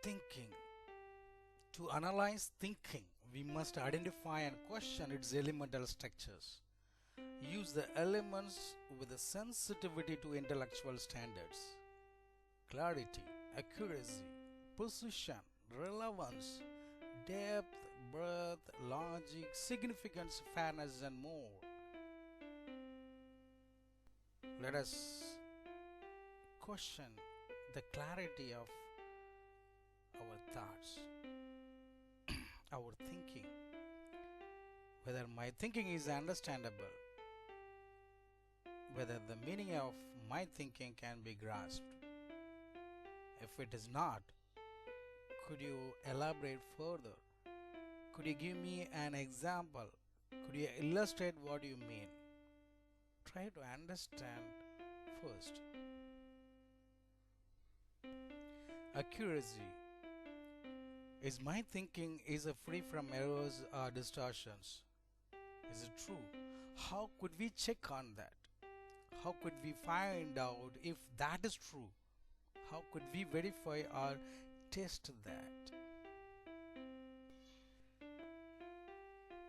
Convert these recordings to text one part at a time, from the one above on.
Thinking. To analyze thinking, we must identify and question its elemental structures. Use the elements with a sensitivity to intellectual standards. Clarity, accuracy, precision, relevance, depth, breadth, logic, significance, fairness, and more. Let us question the clarity of our thoughts, our thinking, whether my thinking is understandable, whether the meaning of my thinking can be grasped. If it is not, could you elaborate further? Could you give me an example? Could you illustrate what you mean? Try to understand first. Accuracy. Is my thinking free from errors or distortions? Is it true? How could we check on that? How could we find out if that is true? How could we verify or test that?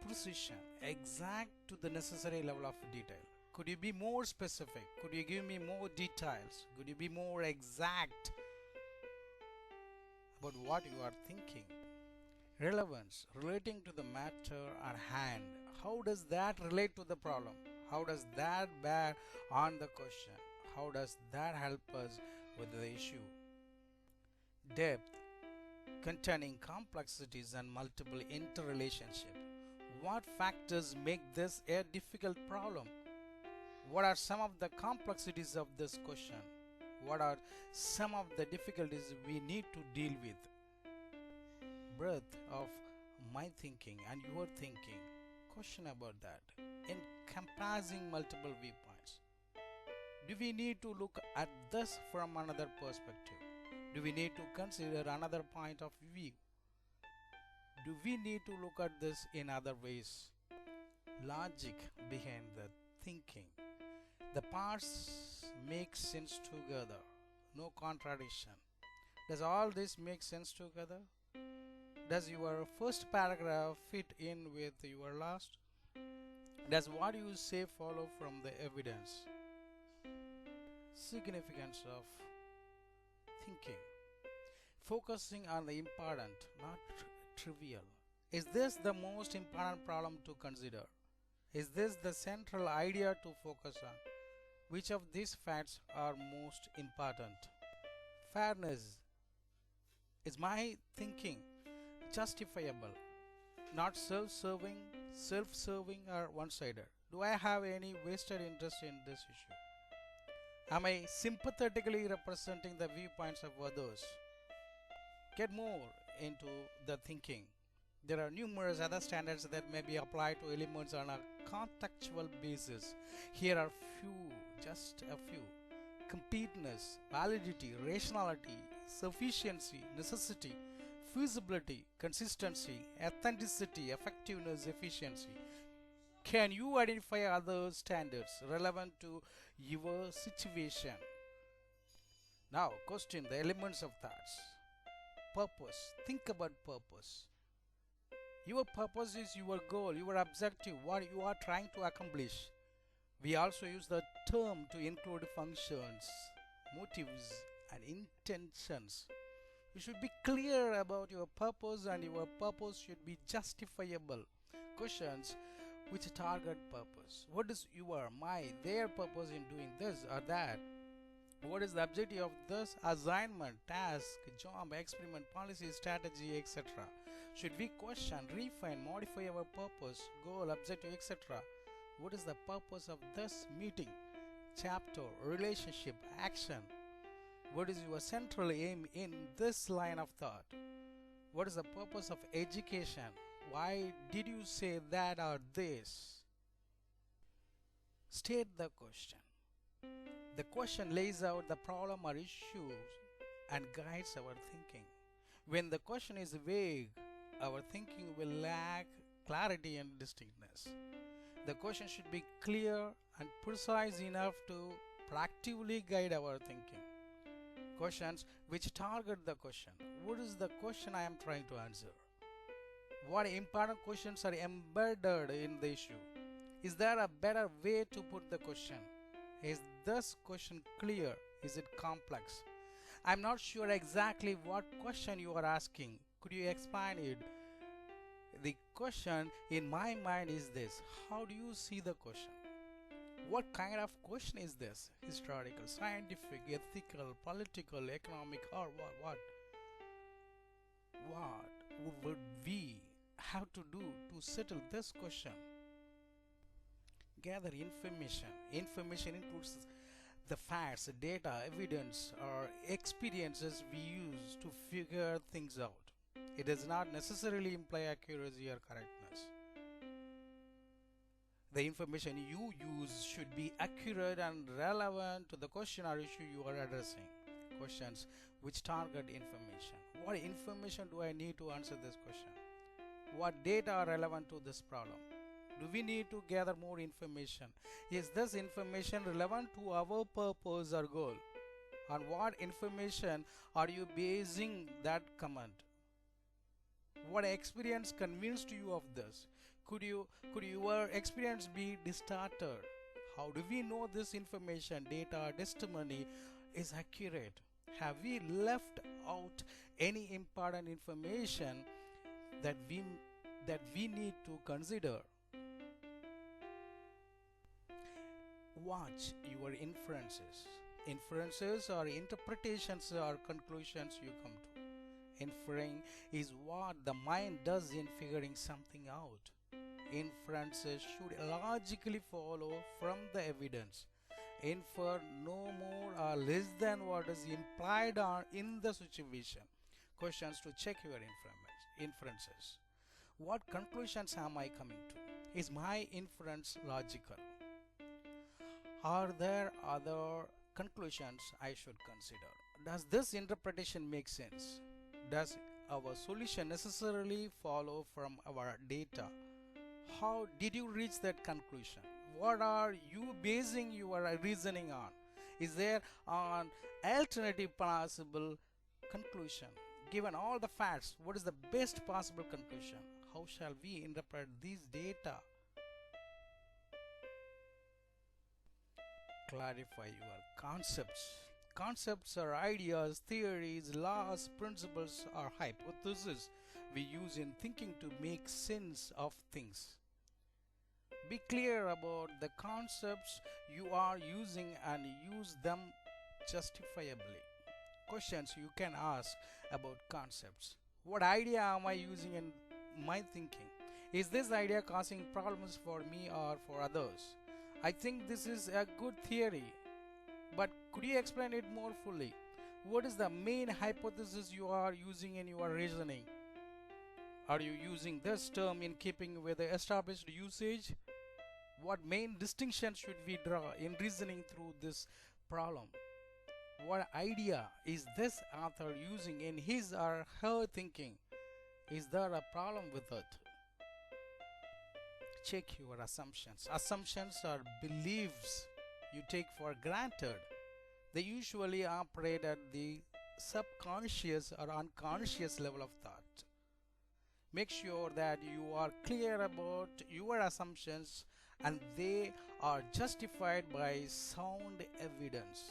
Precision, exact to the necessary level of detail. Could you be more specific? Could you give me more details? Could you be more exact about what you are thinking? Relevance, relating to the matter at hand. How does that relate to the problem? How does that bear on the question? How does that help us with the issue? Depth, containing complexities and multiple interrelationships. What factors make this a difficult problem? What are some of the complexities of this question? What are some of the difficulties we need to deal with? Breadth of my thinking and your thinking. Question about that. Encompassing multiple viewpoints. Do we need to look at this from another perspective? Do we need to consider another point of view? Do we need to look at this in other ways? Logic behind the thinking. The parts make sense together. No contradiction. Does all this make sense together? Does your first paragraph fit in with your last? Does what you say follow from the evidence? Significance of thinking. Focusing on the important, not trivial. Is this the most important problem to consider? Is this the central idea to focus on? Which of these facts are most important? Fairness. Is my thinking justifiable? Not self-serving or one-sided? Do I have any vested interest in this issue? Am I sympathetically representing the viewpoints of others? Get more into the thinking. There are numerous other standards that may be applied to elements on a contextual basis. Here are few, just a few. Completeness, validity, rationality, sufficiency, necessity, feasibility, consistency, authenticity, effectiveness, efficiency. Can you identify other standards relevant to your situation? Now, question the elements of thoughts. Purpose. Think about purpose. Your purpose is your goal, your objective, what you are trying to accomplish. We also use the term to include functions, motives, and intentions. You should be clear about your purpose, and your purpose should be justifiable. Questions which target purpose. What is your, my, their purpose in doing this or that? What is the objective of this assignment, task, job, experiment, policy, strategy, etc.? Should we question, refine, modify our purpose, goal, objective, etc.? What is the purpose of this meeting, chapter, relationship, action? What is your central aim in this line of thought? What is the purpose of education? Why did you say that or this? State the question. The question lays out the problem or issue and guides our thinking. When the question is vague, our thinking will lack clarity and distinctness. The question should be clear and precise enough to proactively guide our thinking. Questions which target the question. What is the question I am trying to answer? What important questions are embedded in the issue? Is there a better way to put the question? Is this question clear? Is it complex? I'm not sure exactly what question you are asking. Could you explain it? The question in my mind is this: how do you see the question? What kind of question is this? Historical, scientific, ethical, political, economic, or what? What would we have to do to settle this question? Gather information. Information includes the facts, data, evidence, or experiences we use to figure things out. It does not necessarily imply accuracy or correctness. The information you use should be accurate and relevant to the question or issue you are addressing. Questions which target information. What information do I need to answer this question? What data are relevant to this problem? Do we need to gather more information? Is this information relevant to our purpose or goal? On what information are you basing that comment? What experience convinced you of this? Could your experience be distorted? How do we know this information, data, testimony is accurate? Have we left out any important information that we need to consider? Watch your inferences. Inferences are interpretations or conclusions you come to. Inferring is what the mind does in figuring something out. Inferences should logically follow from the evidence. Infer no more or less than what is implied in the situation. Questions to check your inferences. What conclusions am I coming to? Is my inference logical? Are there other conclusions I should consider? Does this interpretation make sense? Does our solution necessarily follow from our data? How did you reach that conclusion? What are you basing your reasoning on? Is there an alternative possible conclusion? Given all the facts, what is the best possible conclusion? How shall we interpret these data? Clarify your concepts. Concepts are ideas, theories, laws, principles, or hypotheses we use in thinking to make sense of things. Be clear about the concepts you are using and use them justifiably. Questions you can ask about concepts. What idea am I using in my thinking? Is this idea causing problems for me or for others? I think this is a good theory, but could you explain it more fully? What is the main hypothesis you are using in your reasoning? Are you using this term in keeping with the established usage? What main distinctions should we draw in reasoning through this problem? What idea is this author using in his or her thinking? Is there a problem with it? Check your assumptions. Assumptions are beliefs you take for granted. They usually operate at the subconscious or unconscious level of thought. Make sure that you are clear about your assumptions and they are justified by sound evidence.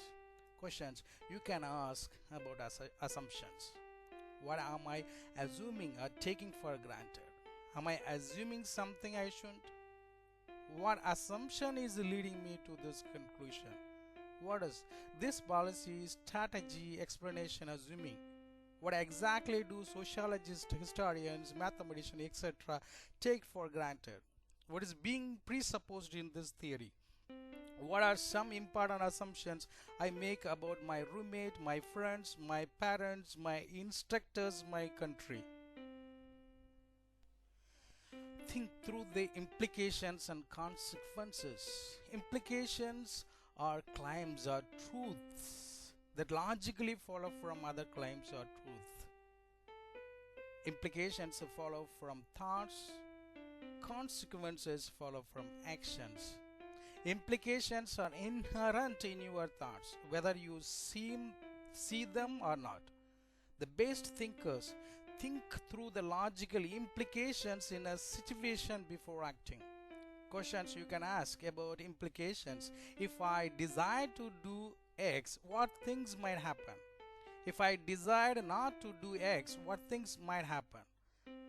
Questions you can ask about assumptions. What am I assuming or taking for granted? Am I assuming something I shouldn't? What assumption is leading me to this conclusion? What is this policy, strategy, explanation assuming? What exactly do sociologists, historians, mathematicians, etc. take for granted? What is being presupposed in this theory? What are some important assumptions I make about my roommate, my friends, my parents, my instructors, my country? Think through the implications and consequences. Implications are claims or truths that logically follow from other claims or truth. Implications follow from thoughts, consequences follow from actions. Implications are inherent in your thoughts, whether you seem see them or not. The best thinkers think through the logical implications in a situation before acting. Questions you can ask about implications. If I decide to do X, what things might happen? If I decide not to do X, what things might happen?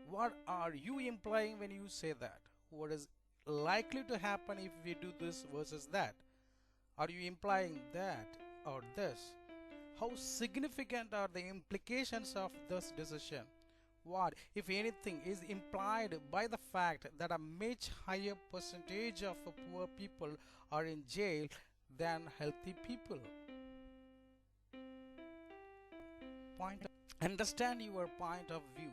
What are you implying when you say that? What is likely to happen if we do this versus that? Are you implying that or this? How significant are the implications of this decision? What, if anything, is implied by the fact that a much higher percentage of poor people are in jail than healthy people? Understand your point of view.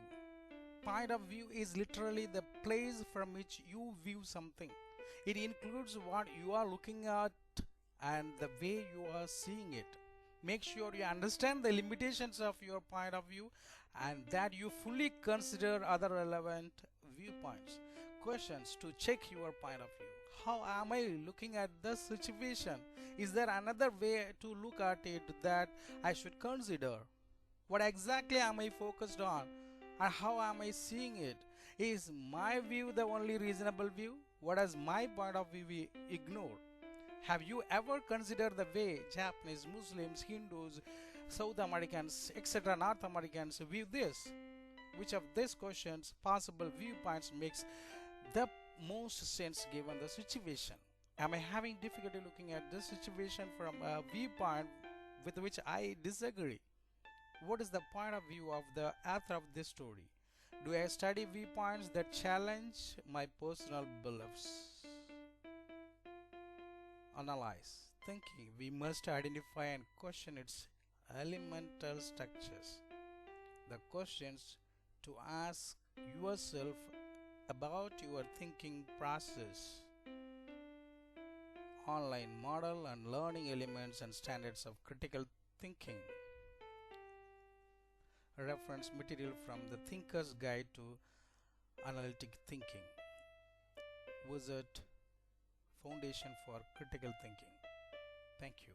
Point of view is literally the place from which you view something. It includes what you are looking at and the way you are seeing it. Make sure you understand the limitations of your point of view and that you fully consider other relevant viewpoints. Questions to check your point of view. How am I looking at this situation? Is there another way to look at it that I should consider? What exactly am I focused on? And how am I seeing it? Is my view the only reasonable view? What does my point of view ignore? Have you ever considered the way Japanese, Muslims, Hindus, South Americans, etc., North Americans view this? Which of these questions, possible viewpoints, makes the most sense given the situation? Am I having difficulty looking at this situation from a viewpoint with which I disagree? What is the point of view of the author of this story? Do I study viewpoints that challenge my personal beliefs? Analyze. Thinking. We must identify and question its elemental structures. The questions to ask yourself about your thinking process. Online model and learning elements and standards of critical thinking. Reference material from the Thinker's Guide to Analytic Thinking. Visit Foundation for Critical Thinking. Thank you.